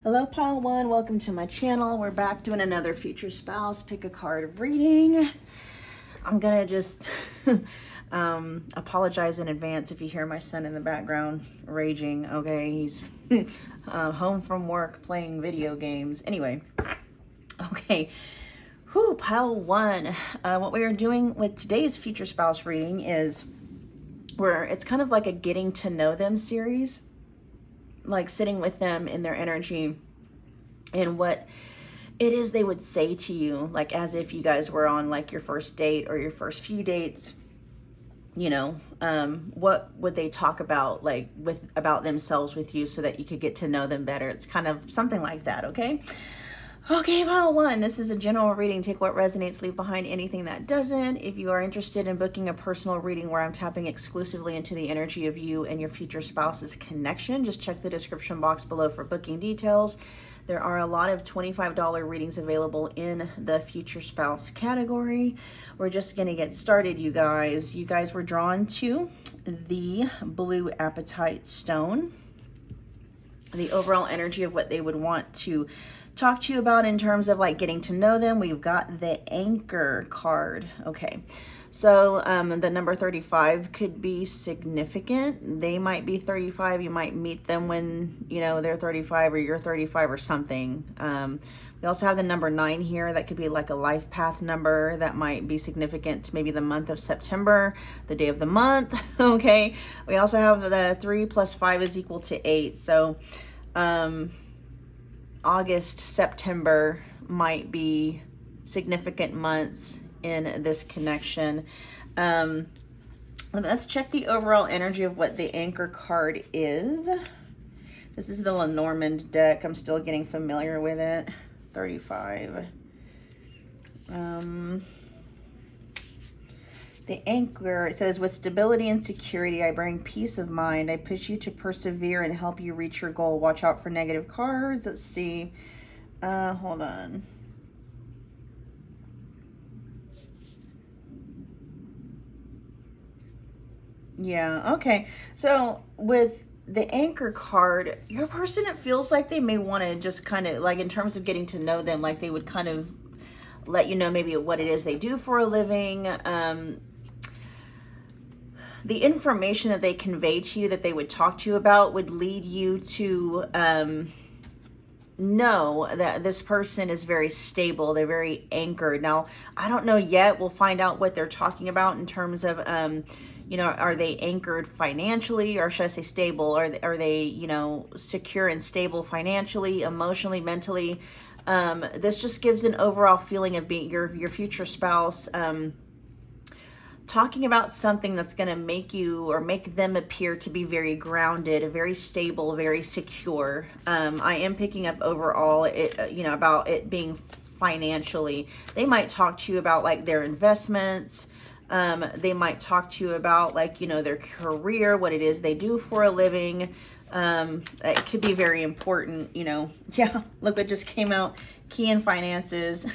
Hello, Pile One. Welcome to my channel. We're back doing another future spouse pick a card reading. I'm gonna just apologize in advance if you hear my son in the background raging. Okay, he's home from work playing video games. Anyway, okay. Whew, Pile One. What we are doing with today's future spouse reading is it's kind of like a getting to know them series. Like sitting with them in their energy and what it is they would say to you, like as if you guys were on like your first date or your first few dates. You know, what would they talk about, like about themselves with you, so that you could get to know them better. It's kind of something like that. Okay, Pile One, this is a general reading. Take what resonates, leave behind anything that doesn't. If you are interested in booking a personal reading where I'm tapping exclusively into the energy of you and your future spouse's connection, just check the description box below for booking details. There are a lot of $25 readings available in the future spouse category. We're just going to get started, you guys. You guys were drawn to the blue apatite stone. The overall energy of what they would want to talk to you about in terms of like getting to know them. We've got the anchor card. Okay, so the number 35 could be significant. They might be 35. You might meet them when, you know, they're 35 or you're 35 or something. We also have the number 9 here. That could be like a life path number that might be significant to maybe the month of September, the day of the month. Okay, we also have the 3 plus 5 is equal to 8. So August, September might be significant months in this connection. Let's check the overall energy of what the anchor card is. This is the Lenormand deck. I'm still getting familiar with it. 35. The anchor, it says, with stability and security, I bring peace of mind. I push you to persevere and help you reach your goal. Watch out for negative cards. Let's see. Hold on. Yeah, okay. So with the anchor card, your person, it feels like they may want to just kind of, like in terms of getting to know them, like they would kind of let you know maybe what it is they do for a living. The information that they convey to you, that they would talk to you about, would lead you to know that this person is very stable. They're very anchored. Now, I don't know yet. We'll find out what they're talking about in terms of, you know, are they anchored financially, or should I say stable? Are they, you know, secure and stable financially, emotionally, mentally? This just gives an overall feeling of being your future spouse, talking about something that's going to make you or make them appear to be very grounded, very stable, very secure. I am picking up overall, you know, about it being financially. They might talk to you about like their investments. They might talk to you about like, you know, their career, what it is they do for a living. It could be very important, you know. Yeah, look what just came out. Key in finances.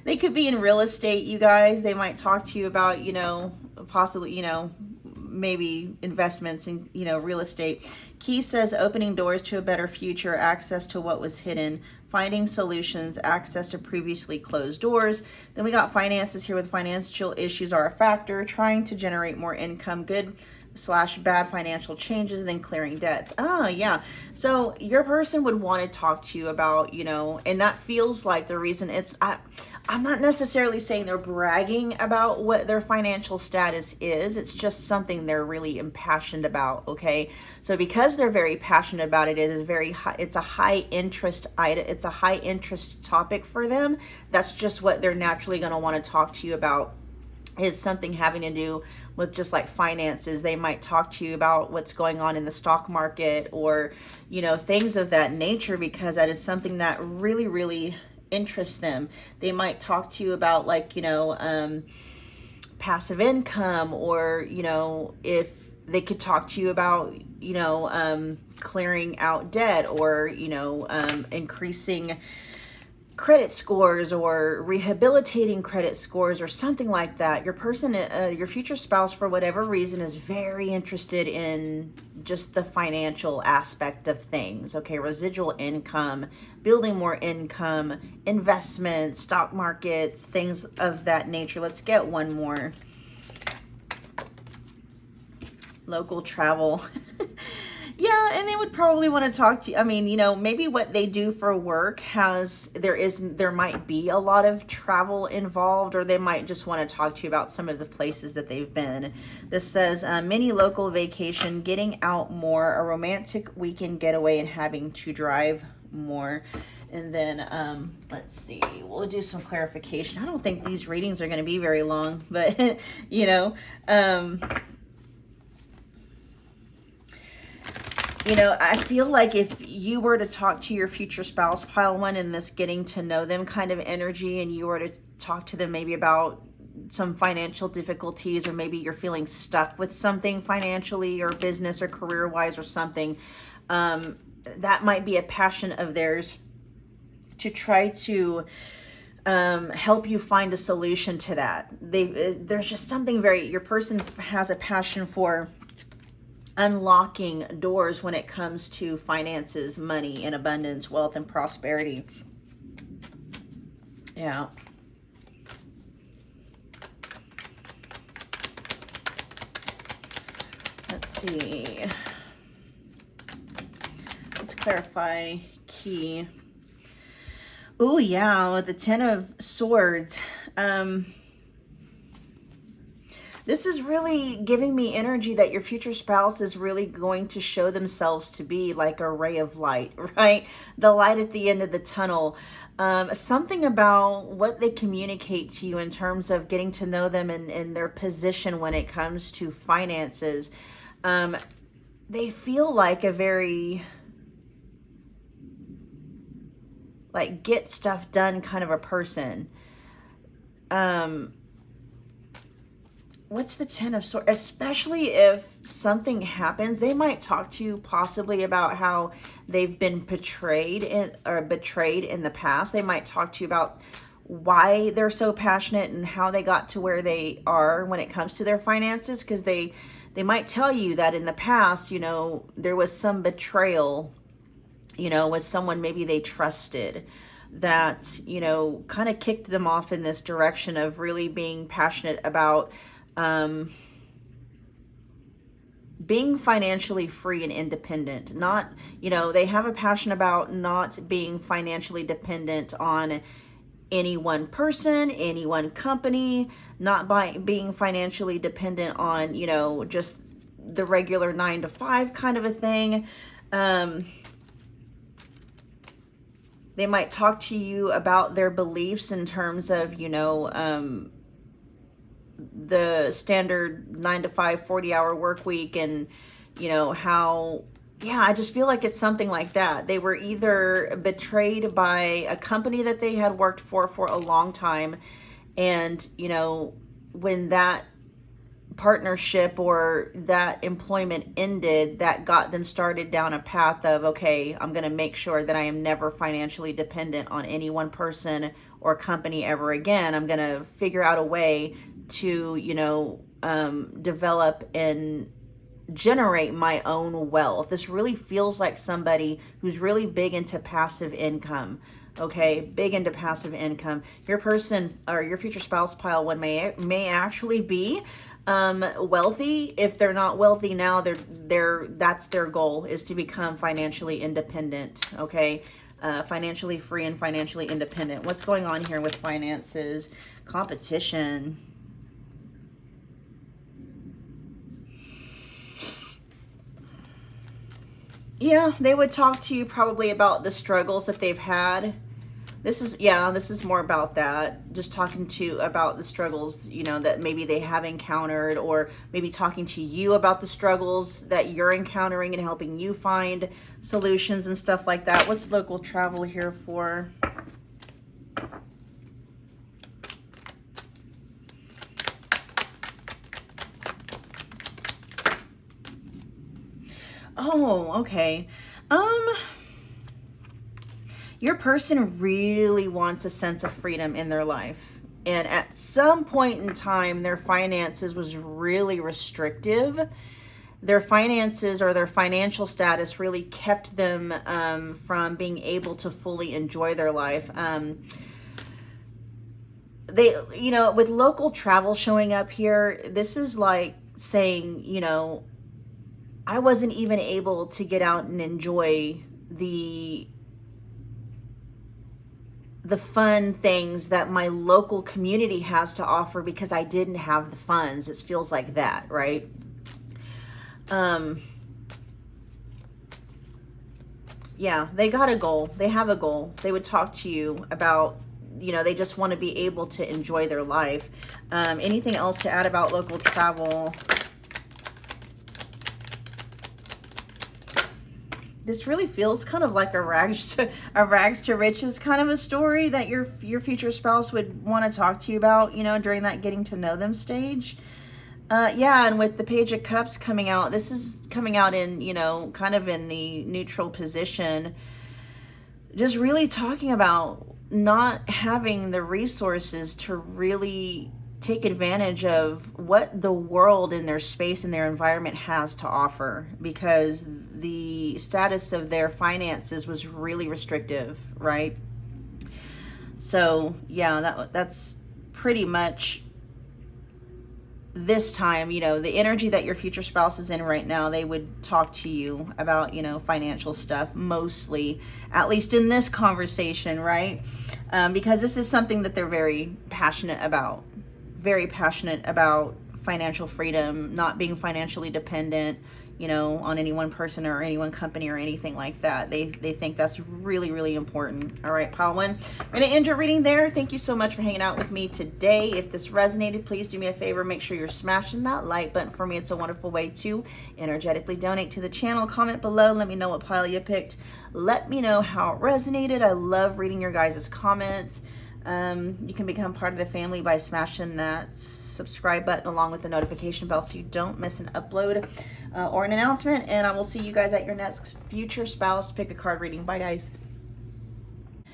They could be in real estate, you guys. They might talk to you about, you know, possibly, you know, maybe investments in, you know, real estate. Key says opening doors to a better future, access to what was hidden, finding solutions, access to previously closed doors. Then we got finances here, with financial issues are a factor, trying to generate more income, good / bad financial changes, and then clearing debts. Oh yeah, so your person would want to talk to you about, you know, and that feels like the reason it's, I'm not necessarily saying they're bragging about what their financial status is. It's just something they're really impassioned about. Okay, so because they're very passionate about it, it is very high, it's a high interest item, it's a high interest topic for them. That's just what they're naturally going to want to talk to you about, is something having to do with just like finances. They might talk to you about what's going on in the stock market, or, you know, things of that nature, because that is something that really, really interests them. They might talk to you about like, you know, passive income, or, you know, if they could talk to you about, you know, clearing out debt, or, you know, increasing credit scores or rehabilitating credit scores or something like that. Your person, your future spouse, for whatever reason, is very interested in just the financial aspect of things. Okay, residual income, building more income, investments, stock markets, things of that nature. Let's get one more. Local travel. Yeah, and they would probably want to talk to you. I mean, you know, maybe what they do for work there might be a lot of travel involved, or they might just want to talk to you about some of the places that they've been. This says mini local vacation, getting out more, a romantic weekend getaway, and having to drive more. And then let's see, we'll do some clarification. I don't think these readings are going to be very long, but you know, I feel like if you were to talk to your future spouse, pile one, in this getting to know them kind of energy, and you were to talk to them maybe about some financial difficulties, or maybe you're feeling stuck with something financially or business or career wise or something, that might be a passion of theirs to try to help you find a solution to that. There's just something your person has a passion for unlocking doors when it comes to finances, money, and abundance, wealth, and prosperity. Yeah. Let's see. Let's clarify key. Oh, yeah, with the Ten of Swords. This is really giving me energy that your future spouse is really going to show themselves to be like a ray of light, right? The light at the end of the tunnel. Something about what they communicate to you in terms of getting to know them and their position when it comes to finances. They feel like a very, like, get stuff done kind of a person. What's the Ten of Swords? Especially if something happens, they might talk to you possibly about how they've been betrayed in the past. They might talk to you about why they're so passionate and how they got to where they are when it comes to their finances, because they might tell you that in the past, there was some betrayal, with someone maybe they trusted, that, kind of kicked them off in this direction of really being passionate about being financially free and independent. Not, they have a passion about not being financially dependent on any one person, any one company, not being financially dependent on, just the regular 9-to-5 kind of a thing. They might talk to you about their beliefs in terms of, the standard 9-to-5, 40-hour work week, and, how, I just feel like it's something like that. They were either betrayed by a company that they had worked for a long time, and, when that partnership or that employment ended, that got them started down a path of, okay, I'm going to make sure that I am never financially dependent on any one person or company ever again. I'm going to figure out a way to, develop and generate my own wealth. This really feels like somebody who's really big into passive income. Okay, big into passive income. Your person or your future spouse, pile one, may actually be wealthy. If they're not wealthy now, that's their goal, is to become financially independent. Okay, financially free and financially independent. What's going on here with finances? Competition. Yeah, they would talk to you probably about the struggles that they've had. This is more about that. Just talking about the struggles, that maybe they have encountered, or maybe talking to you about the struggles that you're encountering and helping you find solutions and stuff like that. What's local travel here for? Oh, okay. Your person really wants a sense of freedom in their life. And at some point in time, their finances was really restrictive. Their finances or their financial status really kept them from being able to fully enjoy their life. They, you know, with local travel showing up here, this is like saying, you know, I wasn't even able to get out and enjoy the fun things that my local community has to offer because I didn't have the funds. It feels like that, right? Yeah, they got a goal. They have a goal. They would talk to you about, you know, they just want to be able to enjoy their life. Anything else to add about local travel? This really feels kind of like a rags to riches kind of a story that your future spouse would want to talk to you about, you know, during that getting to know them stage. Yeah, and with the Page of Cups coming out, this is coming out in, you know, kind of in the neutral position. Just really talking about not having the resources to really take advantage of what the world in their space and their environment has to offer, because the status of their finances was really restrictive, right? So yeah, that's pretty much this time. You know, the energy that your future spouse is in right now, they would talk to you about, you know, financial stuff mostly, at least in this conversation, right? Because this is something that they're very passionate about financial freedom, not being financially dependent, you know, on any one person or any one company or anything like that. They think that's really, really important. All right, pile one. I'm going to end your reading there. Thank you so much for hanging out with me today. If this resonated, please do me a favor. Make sure you're smashing that like button for me. It's a wonderful way to energetically donate to the channel. Comment below. Let me know what pile you picked. Let me know how it resonated. I love reading your guys' comments. You can become part of the family by smashing that subscribe button along with the notification bell so you don't miss an upload or an announcement. And I will see you guys at your next future spouse pick a card reading. Bye, guys.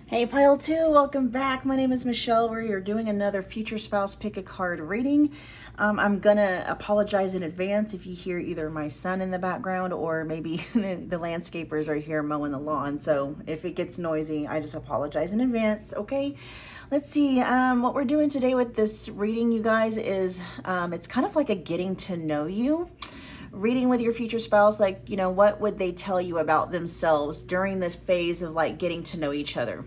Hey, pile two, welcome back. My name is Michelle. We're doing another future spouse pick a card reading. I'm gonna apologize in advance if you hear either my son in the background or maybe the landscapers are here mowing the lawn. So if it gets noisy, I just apologize in advance, okay? Let's see, what we're doing today with this reading, you guys, is it's kind of like a getting to know you reading with your future spouse. Like, you know, what would they tell you about themselves during this phase of like getting to know each other?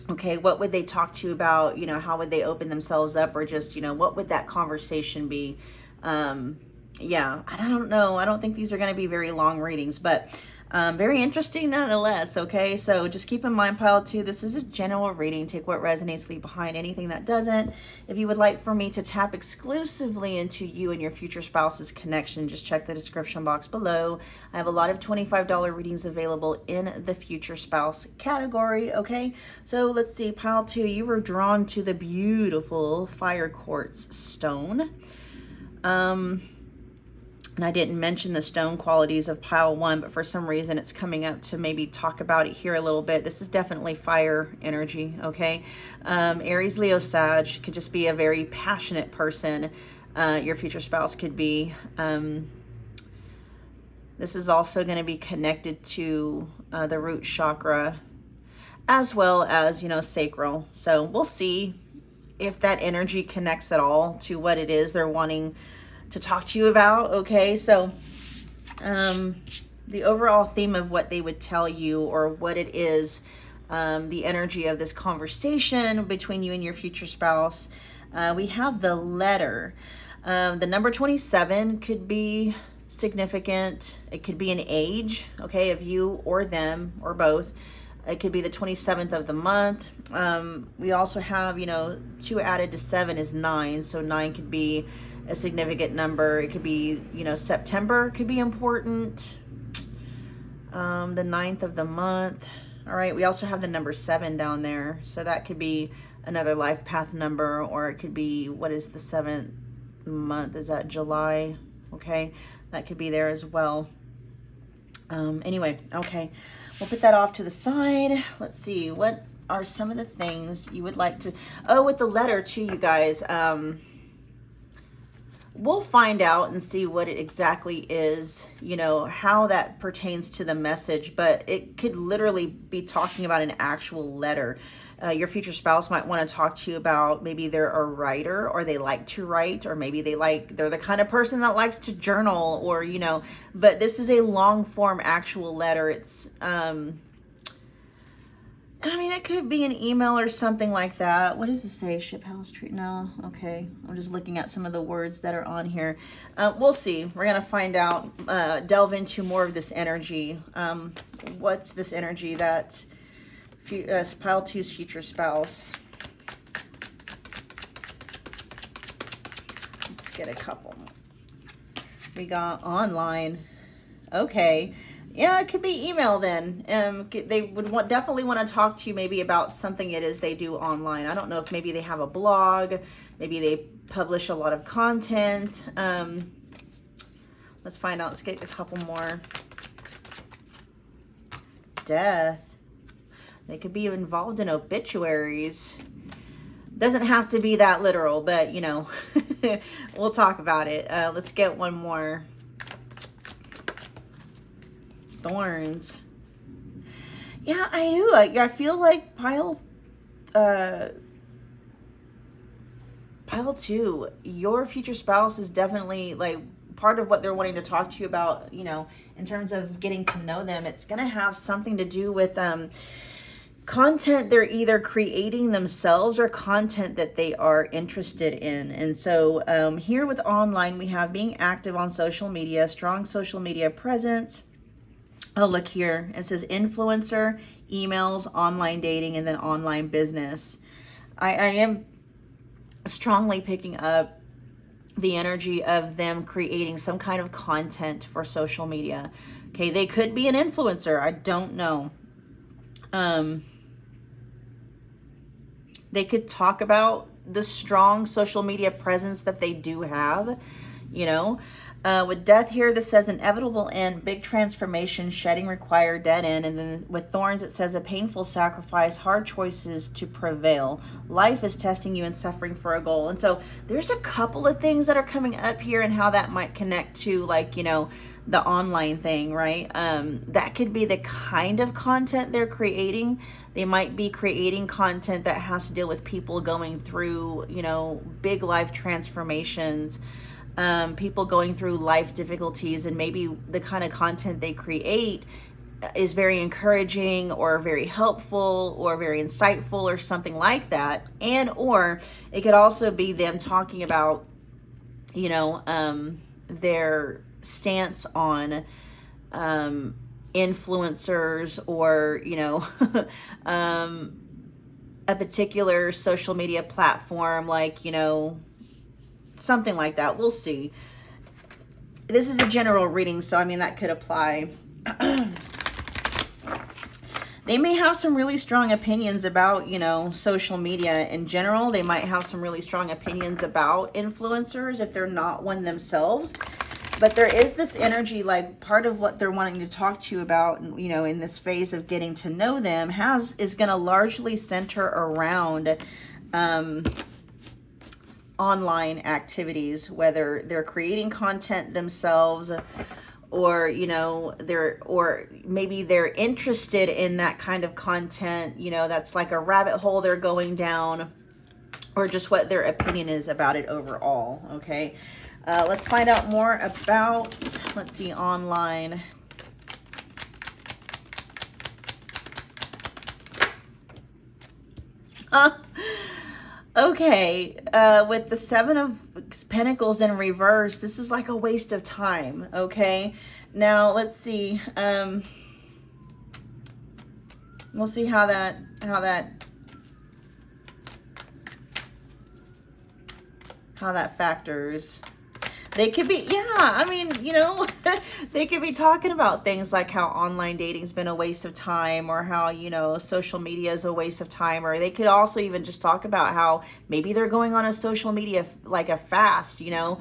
Okay, what would they talk to you about? You know, how would they open themselves up, or just, you know, what would that conversation be? Yeah, I don't know. I don't think these are going to be very long readings, but very interesting nonetheless. Okay, so just keep in mind, pile two, this is a general reading. Take what resonates, leave behind anything that doesn't. If you would like for me to tap exclusively into you and your future spouse's connection, just check the description box below. I have a lot of $25 readings available in the future spouse category. Okay, so let's see, pile two, you were drawn to the beautiful fire quartz stone. And I didn't mention the stone qualities of pile one, but for some reason it's coming up to maybe talk about it here a little bit. This is definitely fire energy, okay? Aries, Leo, Sag could just be a very passionate person. Your future spouse could be. This is also going to be connected to the root chakra, as well as, you know, sacral. So we'll see if that energy connects at all to what it is they're wanting to talk to you about. Okay, so the overall theme of what they would tell you, or what it is, the energy of this conversation between you and your future spouse, we have the letter. The number 27 could be significant. It could be an age, okay, of you or them or both. It could be the 27th of the month. We also have, you know, 2 added to 7 is 9, so 9 could be a significant number. It could be, you know, September could be important. The 9th of the month. All right, we also have the number 7 down there, so that could be another life path number, or it could be, what is the 7th month? Is that July? Okay, that could be there as well. Anyway, okay. we'll put that off to the side. Let's see, what are some of the things you would like to, oh, with the letter too, you guys, we'll find out and see what it exactly is, you know, how that pertains to the message, but it could literally be talking about an actual letter. Your future spouse might want to talk to you about maybe they're a writer, or they like to write, or maybe they're the kind of person that likes to journal, or, you know, but this is a long form actual letter. It's, I mean, it could be an email or something like that. What does it say? Ship, house, tree? No. Okay. I'm just looking at some of the words that are on here. We'll see. We're going to find out, delve into more of this energy. What's this energy that pile 2's future spouse? Let's get a couple. We got online. Okay. Yeah, it could be email then. They would definitely want to talk to you maybe about something it is they do online. I don't know if maybe they have a blog, maybe they publish a lot of content. Let's find out. Let's get a couple more. Death. They could be involved in obituaries. Doesn't have to be that literal, but you know, we'll talk about it. Let's get one more. Thorns. Yeah, I do. I feel like pile 2, your future spouse is definitely like part of what they're wanting to talk to you about, you know, in terms of getting to know them. It's going to have something to do with content they're either creating themselves or content that they are interested in. And so here with online, we have being active on social media, strong social media presence. Oh, look here. It says influencer, emails, online dating, and then online business. I am strongly picking up the energy of them creating some kind of content for social media. Okay, they could be an influencer. I don't know. They could talk about the strong social media presence that they do have, you know. With death here, this says inevitable end, big transformation, shedding required, dead end. And then with thorns, it says a painful sacrifice, hard choices to prevail. Life is testing you and suffering for a goal. And so there's a couple of things that are coming up here and how that might connect to, like, you know, the online thing, right? That could be the kind of content they're creating. They might be creating content that has to deal with people going through, you know, big life transformations. People going through life difficulties, and maybe the kind of content they create is very encouraging or very helpful or very insightful or something like that. And or it could also be them talking about, you know, their stance on influencers, or, you know, a particular social media platform, like, you know, something like that. We'll see. This is a general reading, so I mean that could apply. They may have some really strong opinions about, you know, social media in general. They might have some really strong opinions about influencers if they're not one themselves. But there is this energy, like part of what they're wanting to talk to you about, you know, in this phase of getting to know them is going to largely center around online activities, whether they're creating content themselves, or, you know, maybe they're interested in that kind of content, you know, that's like a rabbit hole they're going down, or just what their opinion is about it overall. Okay, let's find out more about, let's see, online. Okay, with the 7 of Pentacles in reverse, this is like a waste of time, okay? Now, let's see. We'll see how that factors. They could be, yeah, I mean, you know, they could be talking about things like how online dating's been a waste of time, or how, you know, social media is a waste of time. Or they could also even just talk about how maybe they're going on a social media, like a fast, you know.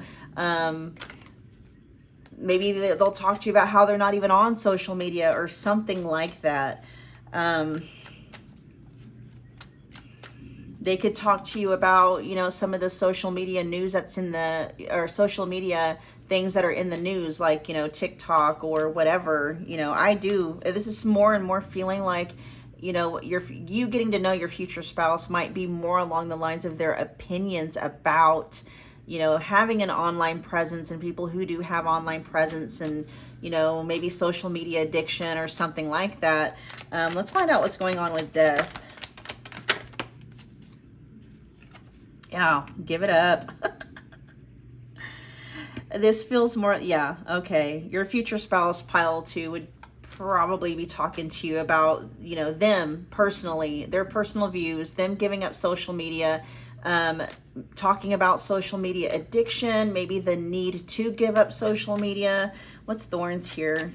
maybe they'll talk to you about how they're not even on social media or something like that. They could talk to you about, you know, some of the social media news that's in the, or social media things that are in the news, like, you know, TikTok or whatever. You know, this is more and more feeling like, you know, you getting to know your future spouse might be more along the lines of their opinions about, you know, having an online presence, and people who do have online presence, and, you know, maybe social media addiction or something like that. Let's find out what's going on with death. Yeah, give it up. This feels more, yeah, okay. Your future spouse, pile 2, would probably be talking to you about, you know, them personally, their personal views, them giving up social media, talking about social media addiction, maybe the need to give up social media. What's thorns here?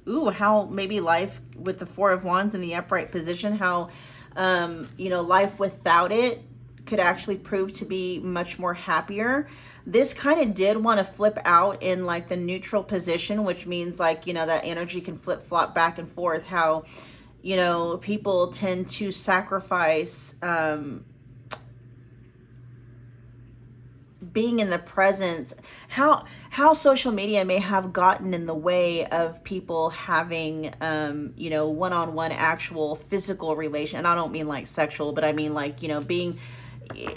Ooh, how maybe life with the 4 of Wands in the upright position, how, you know, life without it could actually prove to be much more happier. This kind of did want to flip out in like the neutral position, which means like, you know, that energy can flip flop back and forth, how, you know, people tend to sacrifice being in the presence, how social media may have gotten in the way of people having, you know, one-on-one actual physical relation. And I don't mean like sexual, but I mean like, you know, being,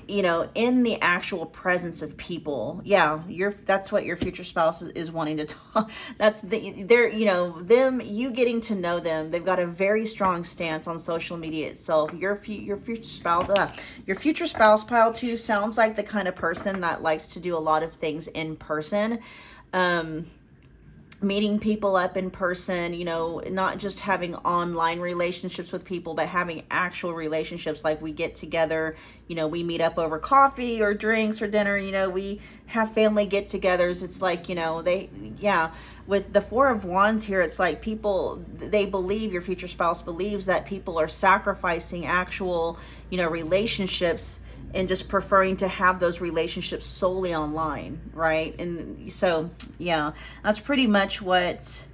you know, in the actual presence of people. Yeah, that's what your future spouse is wanting to talk. That's they're, you know, you getting to know them. They've got a very strong stance on social media itself. Your future spouse, pile 2, sounds like the kind of person that likes to do a lot of things in person. Meeting people up in person, you know, not just having online relationships with people, but having actual relationships. Like, we get together, you know, we meet up over coffee or drinks or dinner, you know, we have family get-togethers. It's like, you know, with the 4 of Wands here, it's like they believe, your future spouse believes that people are sacrificing actual, you know, relationships and just preferring to have those relationships solely online, right? And so, yeah, that's pretty much what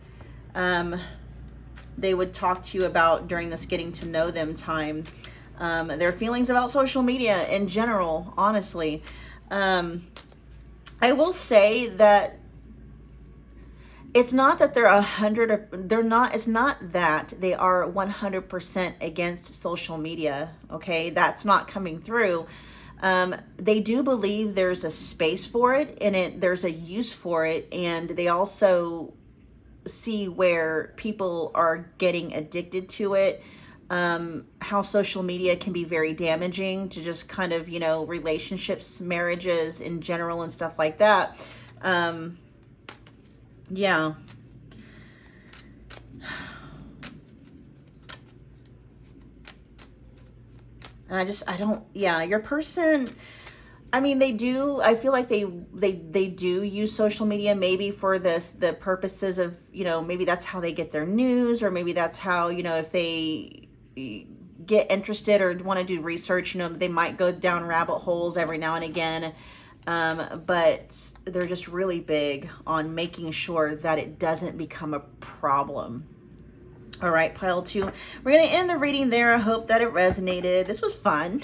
they would talk to you about during this getting to know them time. Their feelings about social media in general, honestly. I will say that it's not that it's not that they are 100% against social media, okay? That's not coming through. They do believe there's a space for it, and there's a use for it, and they also see where people are getting addicted to it, how social media can be very damaging to just kind of, you know, relationships, marriages in general and stuff like that. Yeah. And your person, I mean, I feel like they do use social media maybe for the purposes of, you know, maybe that's how they get their news, or maybe that's how, you know, if they get interested or want to do research, you know, they might go down rabbit holes every now and again. But they're just really big on making sure that it doesn't become a problem. All right, pile 2. We're going to end the reading there. I hope that it resonated. This was fun.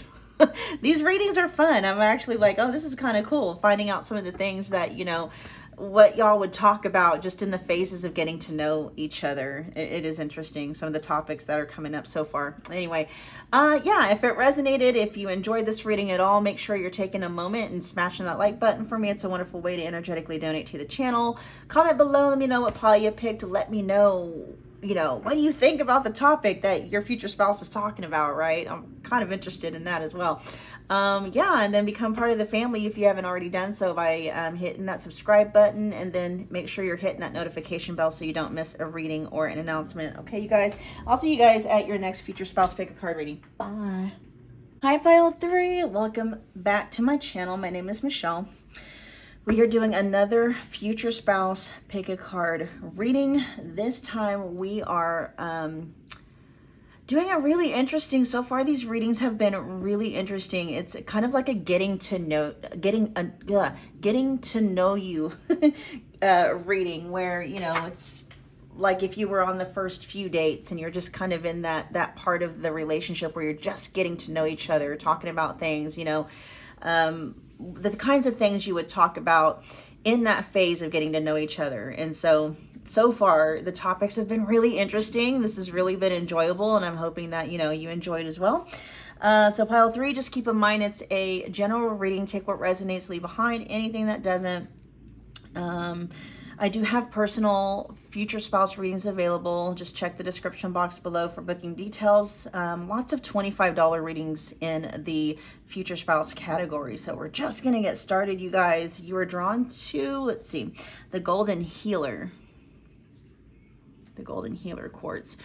These readings are fun. I'm actually like, oh, this is kind of cool. Finding out some of the things that, you know, what y'all would talk about just in the phases of getting to know each other. It is interesting, some of the topics that are coming up so far. Anyway, yeah, if it resonated, if you enjoyed this reading at all, make sure you're taking a moment and smashing that like button for me. It's a wonderful way to energetically donate to the channel. Comment below, let me know what pile you picked. Let me know, you know, what do you think about the topic that your future spouse is talking about, right? I'm kind of interested in that as well. Yeah, and then become part of the family if you haven't already done so by hitting that subscribe button, and then make sure you're hitting that notification bell so you don't miss a reading or an announcement. Okay, you guys, I'll see you guys at your next future spouse pick a card reading. Bye. Hi, pile 3. Welcome back to my channel. My name is Michelle. We are doing another future spouse pick a card reading. This time we are Doing a really interesting so far. These readings have been really interesting. It's kind of like a getting to know you reading, where, you know, it's like if you were on the first few dates and you're just kind of in that part of the relationship where you're just getting to know each other, talking about things, you know, the kinds of things you would talk about in that phase of getting to know each other. And so far the topics have been really interesting. This has really been enjoyable, and I'm hoping that, you know, you enjoyed as well. So pile 3, just keep in mind it's a general reading. Take what resonates, leave behind anything that doesn't. I do have personal future spouse readings available. Just check the description box below for booking details. Lots of $25 readings in the future spouse category. So we're just going to get started, you guys. You are drawn to, let's see, the Golden Healer. The Golden Healer Quartz.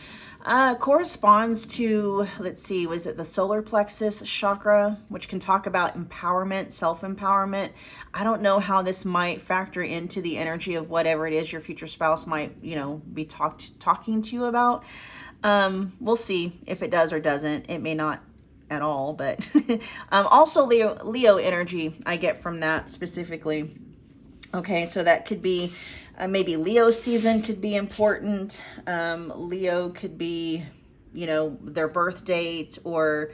Corresponds to, let's see, was it the solar plexus chakra, which can talk about empowerment, self-empowerment. I don't know how this might factor into the energy of whatever it is your future spouse might, you know, be talking to you about. We'll see if it does or doesn't. It may not at all, but also Leo energy I get from that specifically. Okay, so that could be maybe Leo season could be important. Leo could be, you know, their birth date, or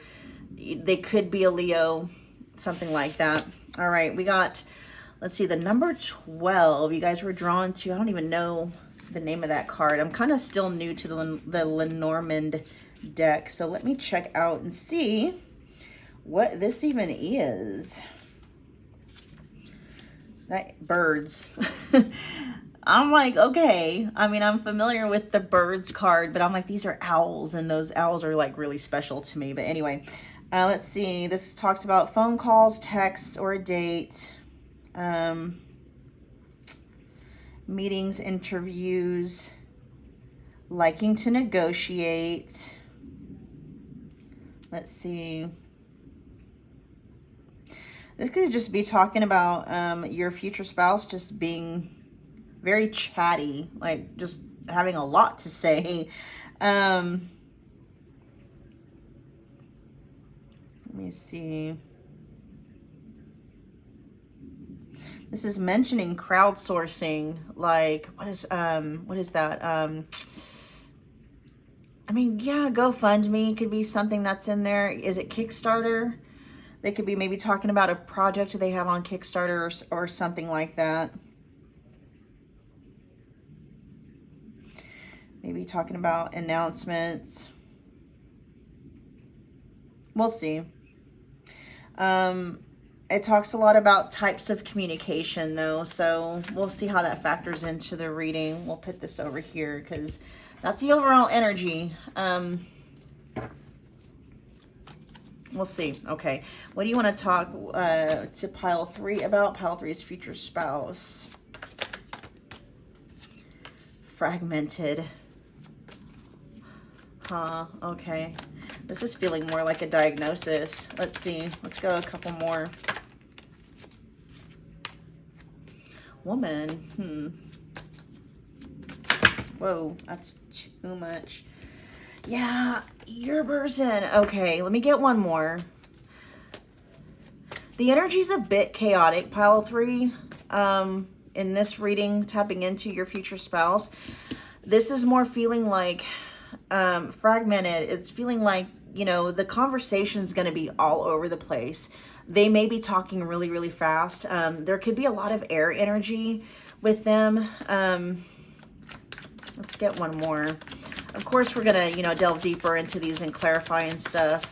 they could be a Leo, something like that. All right, we got, let's see, the number 12. You guys were drawn to, I don't even know the name of that card. I'm kind of still new to the Lenormand deck, so let me check out and see what this even is. That birds. I'm like, okay. I mean, I'm familiar with the birds card, but I'm like, these are owls, and those owls are like really special to me. But anyway, let's see. This talks about phone calls, texts, or a date, meetings, interviews, liking to negotiate. Let's see. This could just be talking about your future spouse just being very chatty, like just having a lot to say. Let me see. This is mentioning crowdsourcing, like what is that? I mean, yeah, GoFundMe could be something that's in there. Is it Kickstarter? They could be maybe talking about a project they have on Kickstarter or something like that. Maybe talking about announcements. We'll see. It talks a lot about types of communication, though, so we'll see how that factors into the reading. We'll put this over here because that's the overall energy. We'll see. Okay. What do you want to talk to pile 3 about? Pile 3 is future spouse. Fragmented. Huh. Okay. This is feeling more like a diagnosis. Let's see. Let's go a couple more. Woman. Whoa. That's too much. Yeah, your person. Okay, let me get one more. The energy's a bit chaotic, pile 3. In this reading, tapping into your future spouse. This is more feeling like fragmented. It's feeling like, you know, the conversation's going to be all over the place. They may be talking really, really fast. There could be a lot of air energy with them. Let's get one more. Of course, we're going to, you know, delve deeper into these and clarify and stuff.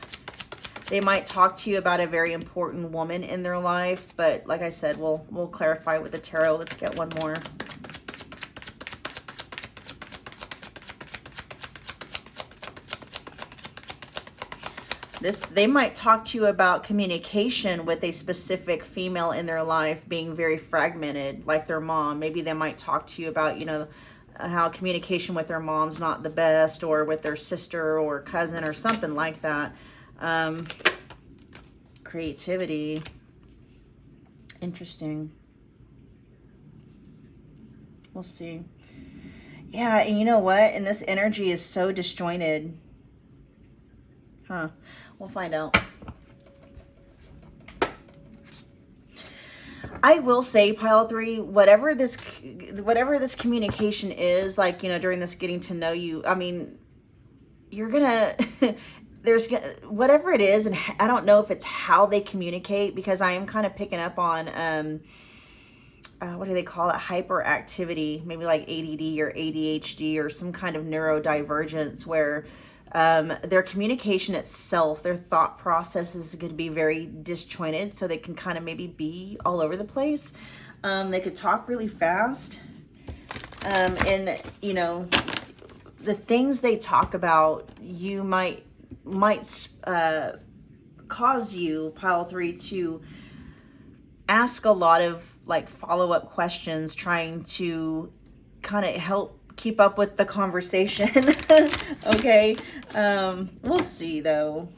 They might talk to you about a very important woman in their life, but like I said, we'll clarify with the tarot. Let's get one more. They might talk to you about communication with a specific female in their life being very fragmented, like their mom. Maybe they might talk to you about, you know, how communication with their mom's not the best, or with their sister or cousin or something like that. Creativity. Interesting. We'll see. Yeah, and you know what? And this energy is so disjointed. Huh. We'll find out. I will say, pile 3, whatever this communication is, like, you know, during this getting to know you, I mean, you're gonna, there's, whatever it is, and I don't know if it's how they communicate, because I am kind of picking up on, what do they call it? Hyperactivity, maybe like ADD or ADHD or some kind of neurodivergence where their communication itself, their thought process is going to be very disjointed, so they can kind of maybe be all over the place. They could talk really fast. And, you know, the things they talk about, you might cause you, pile 3, to ask a lot of like follow-up questions, trying to kind of help keep up with the conversation. Okay. We'll see though.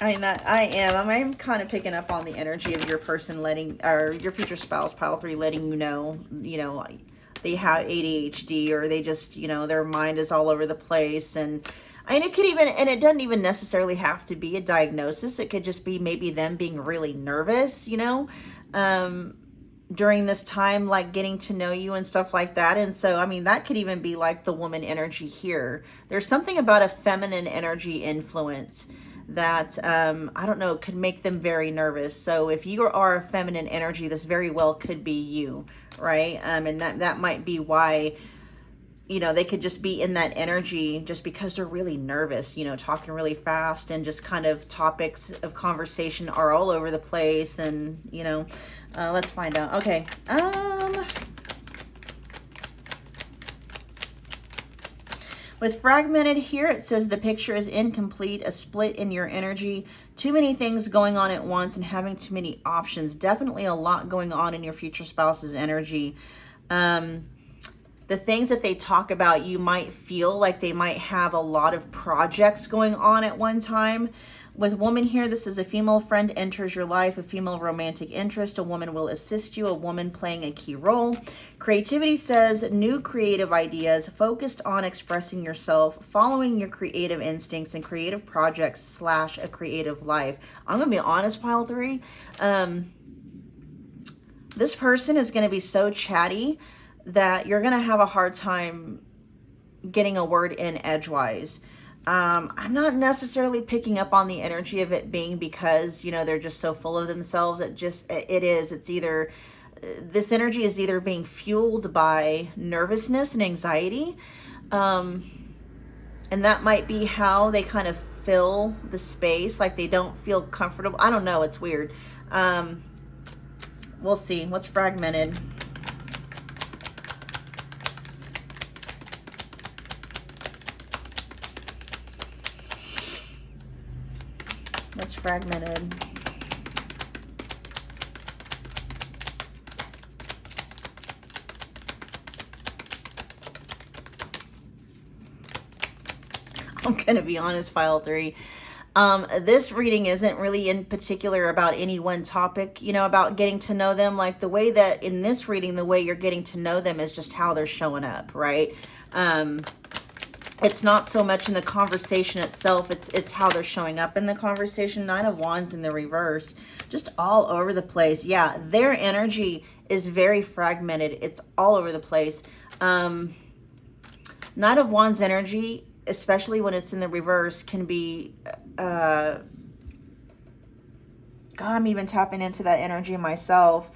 I mean, I'm kind of picking up on the energy of your person letting, or your future spouse, pile 3, letting you know, they have ADHD, or they just, you know, their mind is all over the place. And it could even, and it doesn't even necessarily have to be a diagnosis. It could just be maybe them being really nervous, you know, during this time, like getting to know you and stuff like that. And so, I mean, that could even be like the woman energy here. There's something about a feminine energy influence that, I don't know, could make them very nervous. So if you are a feminine energy, this very well could be you, right? And that might be why, you know, they could just be in that energy just because they're really nervous, you know, talking really fast, and just kind of topics of conversation are all over the place. And, you know, let's find out. Okay. With fragmented here, it says the picture is incomplete, a split in your energy, too many things going on at once and having too many options. Definitely a lot going on in your future spouse's energy. The things that they talk about, you might feel like they might have a lot of projects going on at one time. With woman here, this is a female friend enters your life, a female romantic interest, a woman will assist you, a woman playing a key role. Creativity says new creative ideas, focused on expressing yourself, following your creative instincts and creative projects / a creative life. I'm going to be honest, pile 3. This person is going to be so chatty that you're going to have a hard time getting a word in edgewise. I'm not necessarily picking up on the energy of it being because, you know, they're just so full of themselves. It's either, this energy is either being fueled by nervousness and anxiety. And that might be how they kind of fill the space. Like they don't feel comfortable. I don't know. It's weird. We'll see. What's fragmented? What's fragmented? I'm going to be honest, file 3. This reading isn't really in particular about any one topic, you know, about getting to know them. Like the way that in this reading, the way you're getting to know them is just how they're showing up, right? It's not so much in the conversation itself. It's how they're showing up in the conversation. 9 of Wands in the reverse, just all over the place. Yeah, their energy is very fragmented. It's all over the place. 9 of Wands energy, especially when it's in the reverse, can be, God, I'm even tapping into that energy myself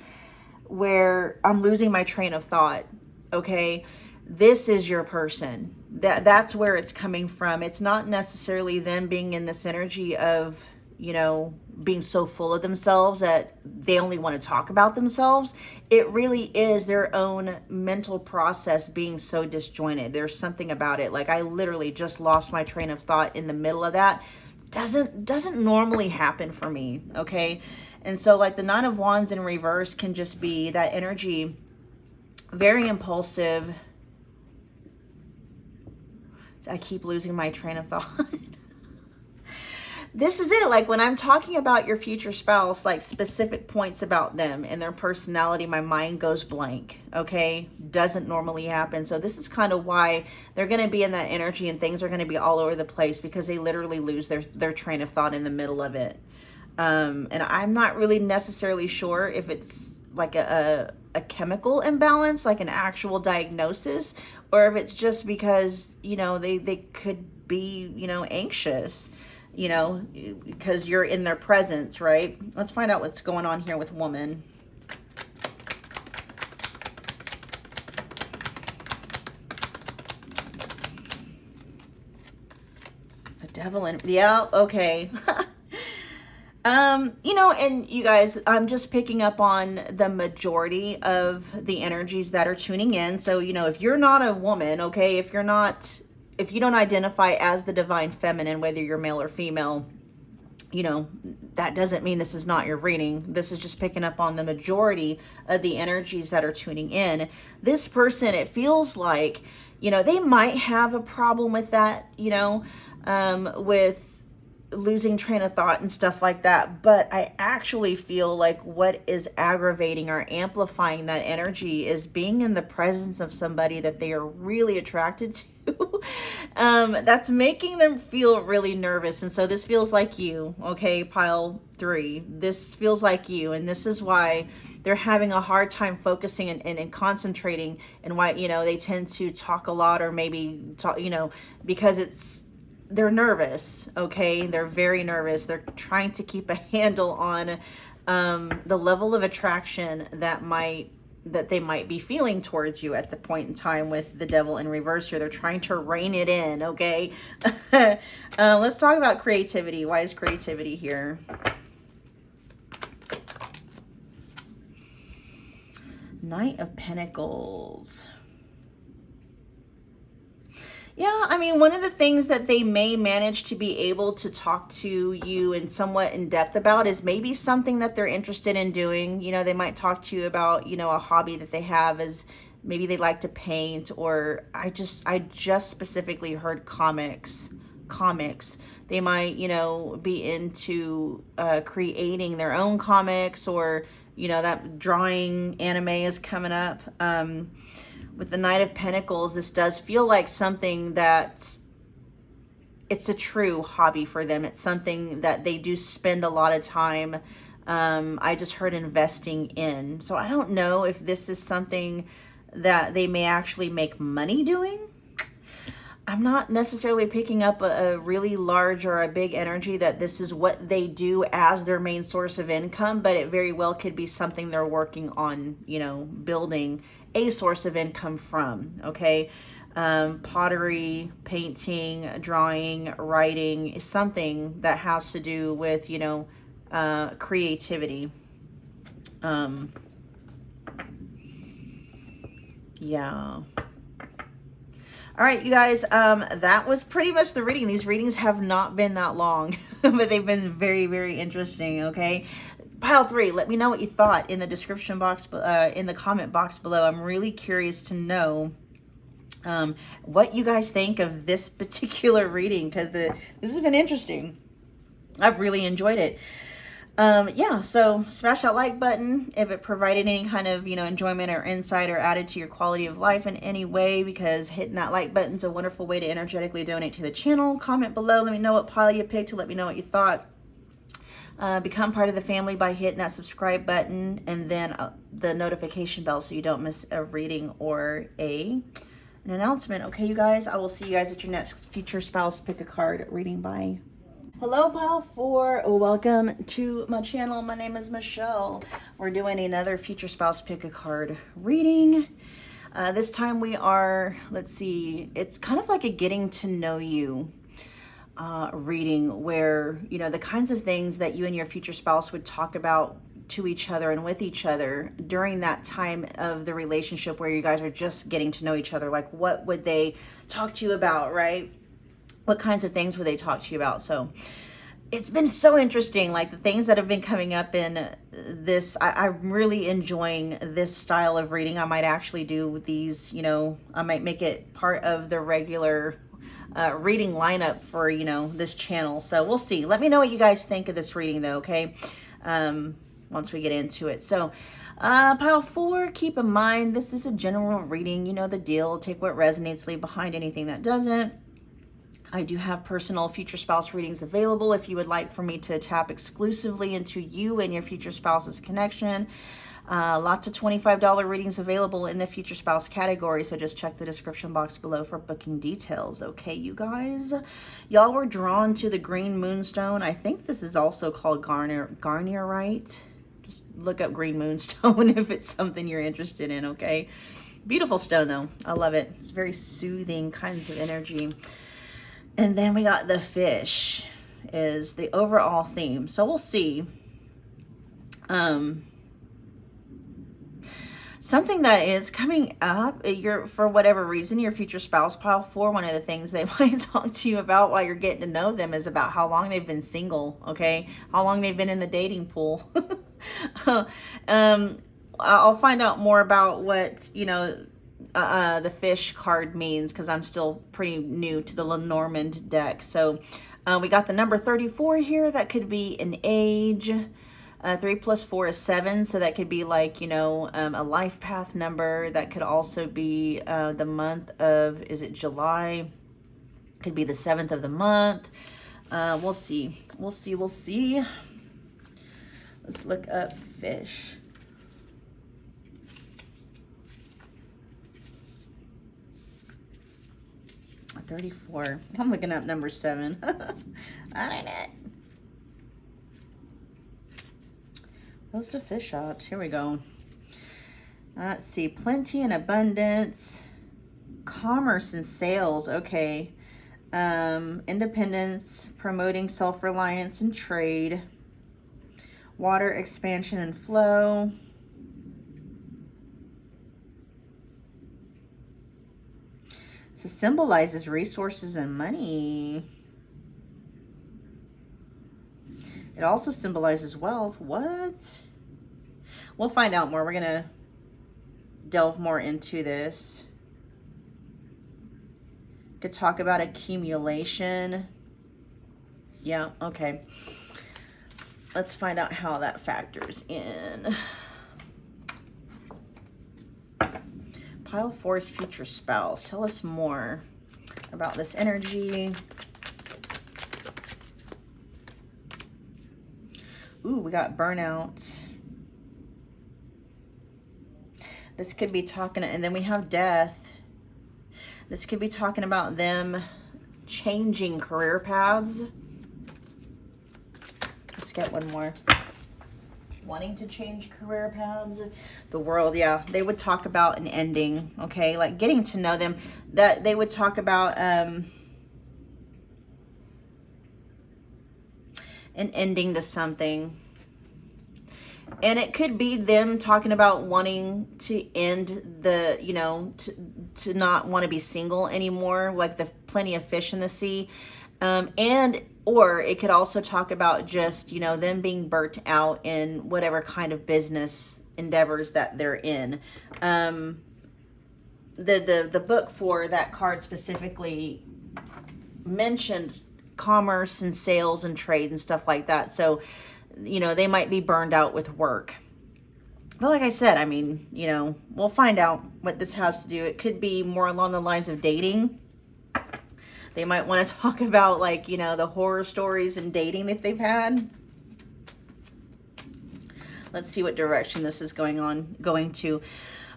where I'm losing my train of thought. Okay. This is your person. That's where it's coming from. It's not necessarily them being in this energy of, you know, being so full of themselves that they only want to talk about themselves. It really is their own mental process being so disjointed. There's something about it. Like I literally just lost my train of thought in the middle of that. Doesn't normally happen for me. Okay. And so like the 9 of Wands in reverse can just be that energy, very impulsive. I keep losing my train of thought. this is it. Like when I'm talking about your future spouse, like specific points about them and their personality, my mind goes blank. Okay. Doesn't normally happen. So this is kind of why they're going to be in that energy and things are going to be all over the place, because they literally lose their train of thought in the middle of it. And I'm not really necessarily sure if it's like a chemical imbalance, like an actual diagnosis, or if it's just because, you know, they could be, you know, anxious, you know, because you're in their presence, right? Let's find out what's going on here with woman. The devil in, yeah, okay. You know, and you guys, I'm just picking up on the majority of the energies that are tuning in. So, you know, if you're not a woman, okay, if you don't identify as the divine feminine, whether you're male or female, you know, that doesn't mean this is not your reading. This is just picking up on the majority of the energies that are tuning in. This person, it feels like, you know, they might have a problem with that, you know, with losing train of thought and stuff like that. But I actually feel like what is aggravating or amplifying that energy is being in the presence of somebody that they are really attracted to. That's making them feel really nervous. And so this feels like you, okay, pile 3. This feels like you. And this is why they're having a hard time focusing and concentrating, and why, you know, they tend to talk a lot, or maybe talk, you know, because they're nervous, okay? They're very nervous. They're trying to keep a handle on the level of attraction that they might be feeling towards you at the point in time with the devil in reverse here. They're trying to rein it in, okay? Let's talk about creativity. Why is creativity here? Knight of Pentacles. Yeah, I mean, one of the things that they may manage to be able to talk to you in somewhat in depth about is maybe something that they're interested in doing. You know, they might talk to you about, you know, a hobby that they have, as maybe they like to paint, or I just specifically heard comics. They might, you know, be into creating their own comics, or, you know, that drawing anime is coming up. With the Knight of Pentacles, this does feel like something that it's a true hobby for them. It's something that they do spend a lot of time. I just heard investing in. So I don't know if this is something that they may actually make money doing. I'm not necessarily picking up a really large or a big energy that this is what they do as their main source of income, but it very well could be something they're working on, you know, building a source of income from, okay? Pottery, painting, drawing, writing is something that has to do with, you know, creativity. Yeah. All right, you guys, that was pretty much the reading. These readings have not been that long, but they've been very, very interesting, okay? Pile 3, let me know what you thought in the description box, in the comment box below. I'm really curious to know what you guys think of this particular reading, because this has been interesting. I've really enjoyed it. Yeah, so smash that like button if it provided any kind of, you know, enjoyment or insight or added to your quality of life in any way, because hitting that like button is a wonderful way to energetically donate to the channel. Comment below, let me know what pile you picked, to let me know what you thought. Become part of the family by hitting that subscribe button, and then the notification bell so you don't miss a reading or an announcement. Okay, you guys, I will see you guys at your next future spouse pick a card reading. Bye. Hello, pile 4. Welcome to my channel. My name is Michelle. We're doing another future spouse pick a card reading. This time we are, let's see, it's kind of like a getting to know you reading, where, you know, the kinds of things that you and your future spouse would talk about to each other and with each other during that time of the relationship where you guys are just getting to know each other. Like, what would they talk to you about, right? What kinds of things would they talk to you about? So it's been so interesting, like the things that have been coming up in this. I'm really enjoying this style of reading. I might actually do these, you know, I might make it part of the regular reading lineup for, you know, this channel. So we'll see. Let me know what you guys think of this reading though, okay? Once we get into it. So pile 4, keep in mind, this is a general reading. You know the deal. Take what resonates, leave behind anything that doesn't. I do have personal future spouse readings available if you would like for me to tap exclusively into you and your future spouse's connection. Lots of $25 readings available in the future spouse category, so just check the description box below for booking details. Okay, you guys? Y'all were drawn to the green moonstone. I think this is also called garnierite. Just look up green moonstone if it's something you're interested in, okay? Beautiful stone, though. I love it. It's very soothing kinds of energy. And then we got the fish is the overall theme. So we'll see. Something that is coming up, for whatever reason, your future spouse, pile 4, one of the things they might talk to you about while you're getting to know them is about how long they've been single, okay? How long they've been in the dating pool. I'll find out more about what, you know, the fish card means, because I'm still pretty new to the Lenormand deck. So we got the number 34 here. That could be an age. 3 plus 4 is 7, so that could be like, you know, a life path number. That could also be the month of, is it July? Could be the 7th of the month. We'll see. We'll see. We'll see. Let's look up fish. A 34. I'm looking up number 7. I don't know. Those the fish out. Here we go. Let's see. Plenty and abundance. Commerce and sales. Okay. Independence. Promoting self-reliance and trade. Water expansion and flow. So symbolizes resources and money. It also symbolizes wealth. What? We'll find out more. We're going to delve more into this. Could talk about accumulation. Yeah, okay. Let's find out how that factors in. Pile 4's future spouse. Tell us more about this energy. Ooh, we got burnout. This could be talking, and then we have death. This could be talking about them changing career paths. Let's get one more. Wanting to change career paths. The world, yeah. They would talk about an ending, okay? Like getting to know them. That they would talk about an ending to something. And it could be them talking about wanting to end the, you know, to not want to be single anymore, like the plenty of fish in the sea. Or it could also talk about just, you know, them being burnt out in whatever kind of business endeavors that they're in. The book for that card specifically mentioned commerce and sales and trade and stuff like that. So, you know, they might be burned out with work. But like I said, I mean, you know, we'll find out what this has to do. It could be more along the lines of dating. They might want to talk about, like, you know, the horror stories and dating that they've had. Let's see what direction this is going to.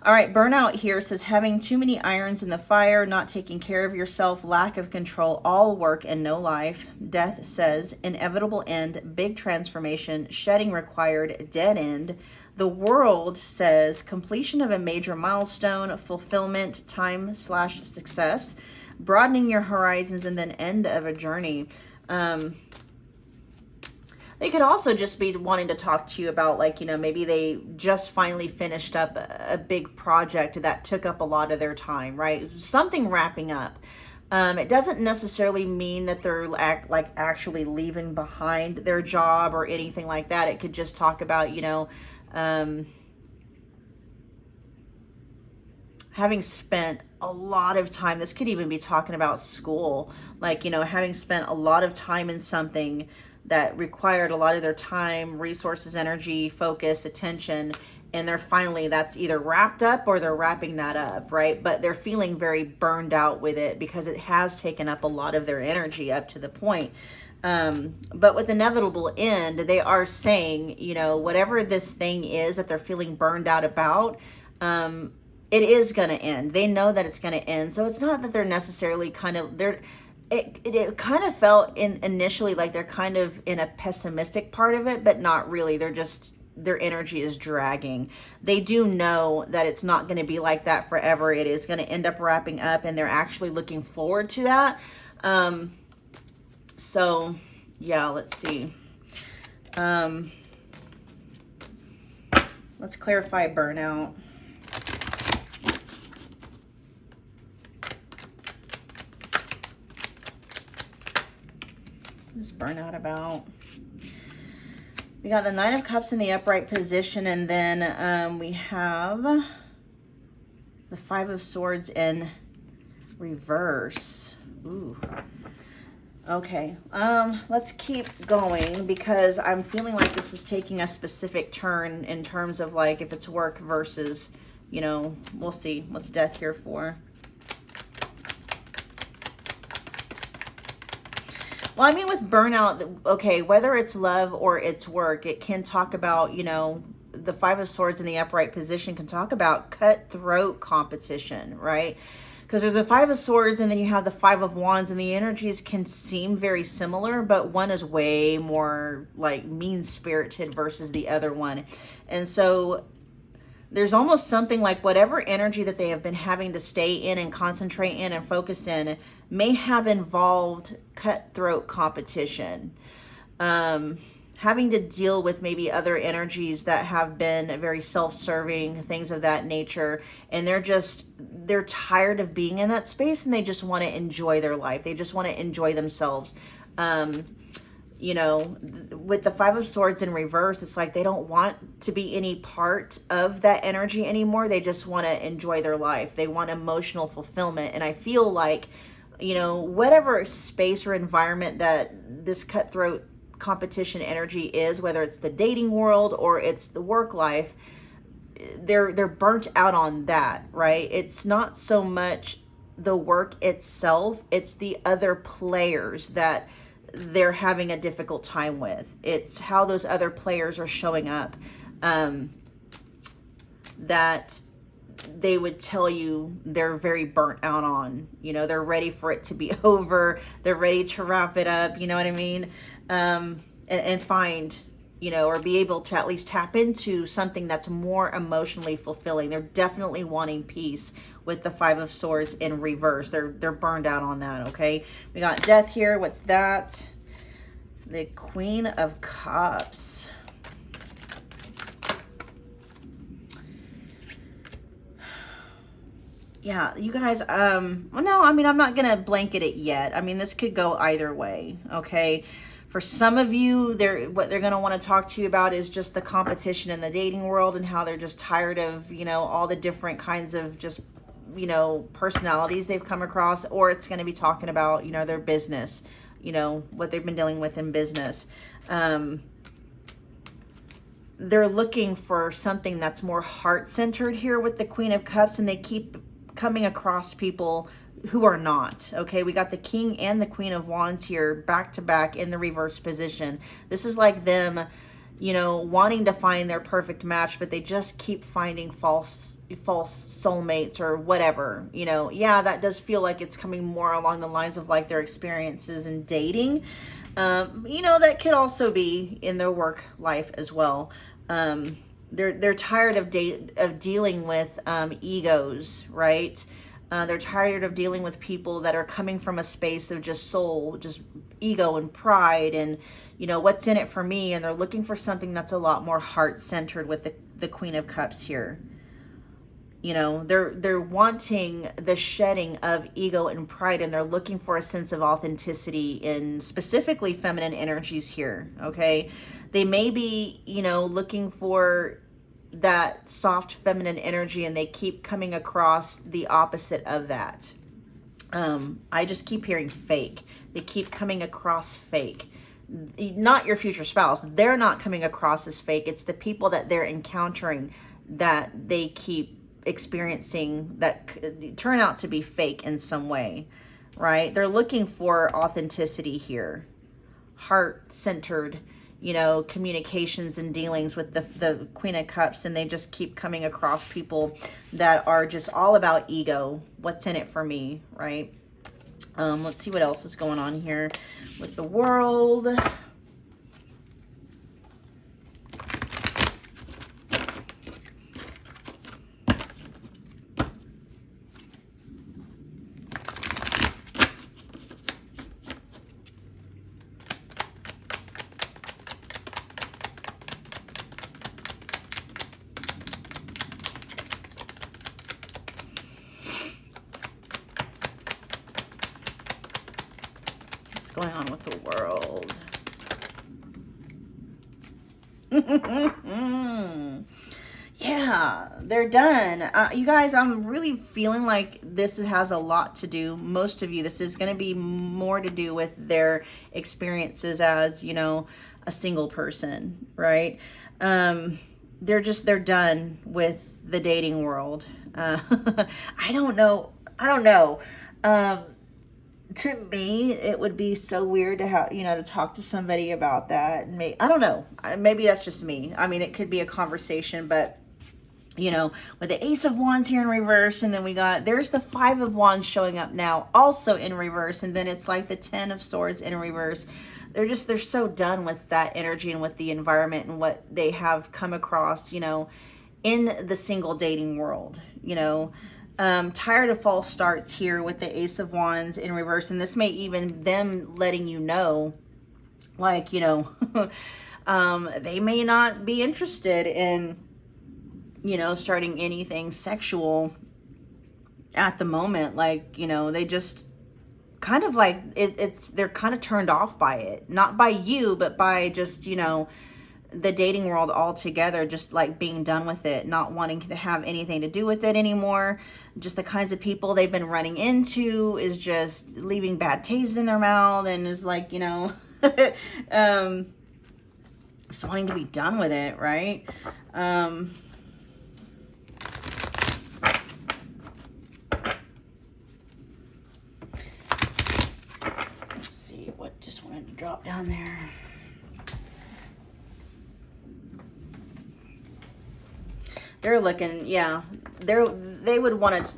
All right, burnout here says having too many irons in the fire, not taking care of yourself, lack of control, all work and no life. Death says inevitable end, big transformation, shedding required, dead end. The world says completion of a major milestone, fulfillment, time/success, broadening your horizons, and then end of a journey. They could also just be wanting to talk to you about, like, you know, maybe they just finally finished up a big project that took up a lot of their time, right? Something wrapping up. It doesn't necessarily mean that they're actually leaving behind their job or anything like that. It could just talk about, you know, having spent a lot of time, this could even be talking about school, like, you know, having spent a lot of time in something that required a lot of their time, resources, energy, focus, attention, and they're finally, that's either wrapped up or they're wrapping that up, right? But they're feeling very burned out with it because it has taken up a lot of their energy up to the point. But with inevitable end, they are saying, you know, whatever this thing is that they're feeling burned out about, it is going to end. They know that it's going to end. So it's not that they're necessarily kind of, it kind of felt initially like they're kind of in a pessimistic part of it, but not really. They're just, their energy is dragging. They do know that it's not going to be like that forever. It is going to end up wrapping up, and they're actually looking forward to that. So yeah, let's see. Let's clarify burnout. What's burnout about? We got the Nine of Cups in the upright position, and then we have the Five of Swords in reverse. Ooh. Okay, let's keep going because I'm feeling like this is taking a specific turn in terms of like if it's work versus, you know, we'll see. What's Death here for? Well, I mean, with burnout, okay, whether it's love or it's work, it can talk about, you know, the Five of Swords in the upright position can talk about cutthroat competition, right? Because there's the Five of Swords and then you have the Five of Wands, and the energies can seem very similar, but one is way more like mean-spirited versus the other one. And so there's almost something like whatever energy that they have been having to stay in and concentrate in and focus in may have involved cutthroat competition. Having to deal with maybe other energies that have been very self-serving, things of that nature. And they're tired of being in that space, and they just want to enjoy their life. They just want to enjoy themselves. You know, with the Five of Swords in reverse, it's like they don't want to be any part of that energy anymore. They just want to enjoy their life. They want emotional fulfillment. And I feel like, you know, whatever space or environment that this cutthroat competition energy is, whether it's the dating world or it's the work life, they're burnt out on that, right? It's not so much the work itself, it's the other players that they're having a difficult time with. It's how those other players are showing up, that they would tell you they're very burnt out on. You know, they're ready for it to be over. They're ready to wrap it up. You know what I mean? And find, you know, or be able to at least tap into something that's more emotionally fulfilling. They're definitely wanting peace with the Five of Swords in reverse. They're burned out on that, okay? We got Death here. What's that? The Queen of Cups. Yeah, you guys, well, no, I mean, I'm not going to blanket it yet. I mean, this could go either way, okay? For some of you, what they're going to want to talk to you about is just the competition in the dating world and how they're just tired of, you know, all the different kinds of just, you know, personalities they've come across. Or it's going to be talking about, you know, their business, you know, what they've been dealing with in business. They're looking for something that's more heart-centered here with the Queen of Cups, and they keep coming across people who are not, okay? We got the King and the Queen of Wands here back to back in the reverse position. This is like them, you know, wanting to find their perfect match, but they just keep finding false soulmates or whatever, you know. Yeah, that does feel like it's coming more along the lines of like their experiences in dating. You know, that could also be in their work life as well. They're tired of dealing with egos, right? They're tired of dealing with people that are coming from a space of just soul, just ego and pride and, you know, what's in it for me. And they're looking for something that's a lot more heart-centered with the Queen of Cups here. You know, they're wanting the shedding of ego and pride, and they're looking for a sense of authenticity in specifically feminine energies here, okay? They may be, you know, looking for, that soft feminine energy, and they keep coming across the opposite of that. I just keep hearing fake. They keep coming across fake. Not your future spouse. They're not coming across as fake. It's the people that they're encountering that they keep experiencing that turn out to be fake in some way, right? They're looking for authenticity here, heart-centered, communications and dealings with the Queen of Cups, and they just keep coming across people that are just all about ego. What's in it for me, right? Let's see what else is going on here with the world. Going on with the world. Yeah, they're done. You guys, I'm really feeling like this has a lot to do, most of you, this is going to be more to do with their experiences as, a single person, right? They're done with the dating world. I don't know. To me, it would be so weird to have, to talk to somebody about that. I don't know. Maybe that's just me. I mean, it could be a conversation, but, with the Ace of Wands here in reverse, and then there's the Five of Wands showing up now, also in reverse, and then it's like the Ten of Swords in reverse. They're so done with that energy and with the environment and what they have come across, in the single dating world, tired of false starts here with the Ace of Wands in reverse. And this may even them letting you know, like, they may not be interested in, starting anything sexual at the moment. Like, they just kind of like, they're kind of turned off by it. Not by you, but by just, the dating world altogether, just like being done with it, not wanting to have anything to do with it anymore. Just the kinds of people they've been running into is just leaving bad taste in their mouth, and is like, just wanting to be done with it, right? Let's see what just wanted to drop down there. They're looking, they would want to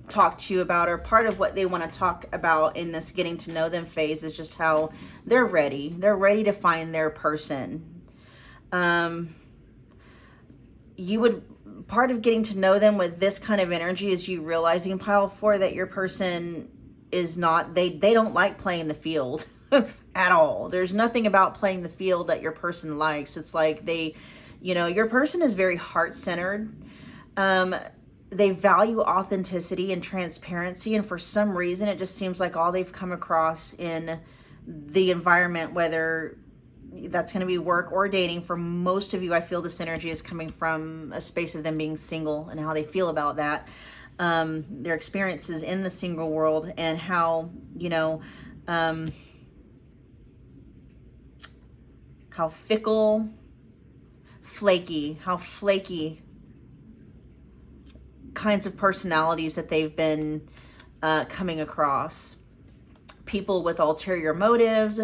talk to you about, or part of what they want to talk about in this getting to know them phase is just how they're ready. They're ready to find their person. Part of getting to know them with this kind of energy is you realizing, pile 4, that your person is not, they don't like playing the field at all. There's nothing about playing the field that your person likes. It's like your person is very heart-centered. They value authenticity and transparency. And for some reason, it just seems like all they've come across in the environment, whether that's going to be work or dating, for most of you, I feel this energy is coming from a space of them being single and how they feel about that. Their experiences in the single world, and how, how fickle, how flaky kinds of personalities that they've been coming across. People with ulterior motives,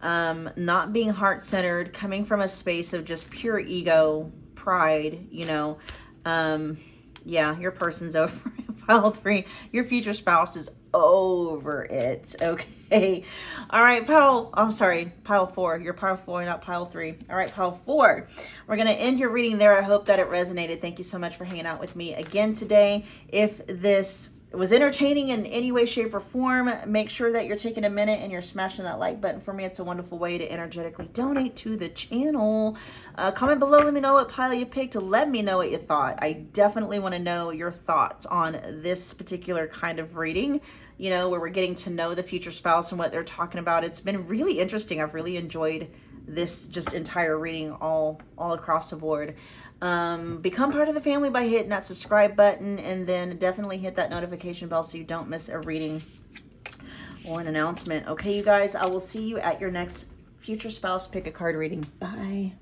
not being heart-centered, coming from a space of just pure ego, pride, yeah, your person's over it. Pile 3, your future spouse is over it. Okay. All right, pile 4. You're pile 4, not pile 3. All right, pile 4. We're going to end your reading there. I hope that it resonated. Thank you so much for hanging out with me again today. If this was entertaining in any way, shape, or form, make sure that you're taking a minute and you're smashing that like button for me. It's a wonderful way to energetically donate to the channel. Comment below. Let me know what pile you picked. Let me know what you thought. I definitely want to know your thoughts on this particular kind of reading, where we're getting to know the future spouse and what they're talking about. It's been really interesting. I've really enjoyed this just entire reading all across the board. Become part of the family by hitting that subscribe button, and then definitely hit that notification bell so you don't miss a reading or an announcement. Okay, you guys, I will see you at your next future spouse pick a card reading. Bye.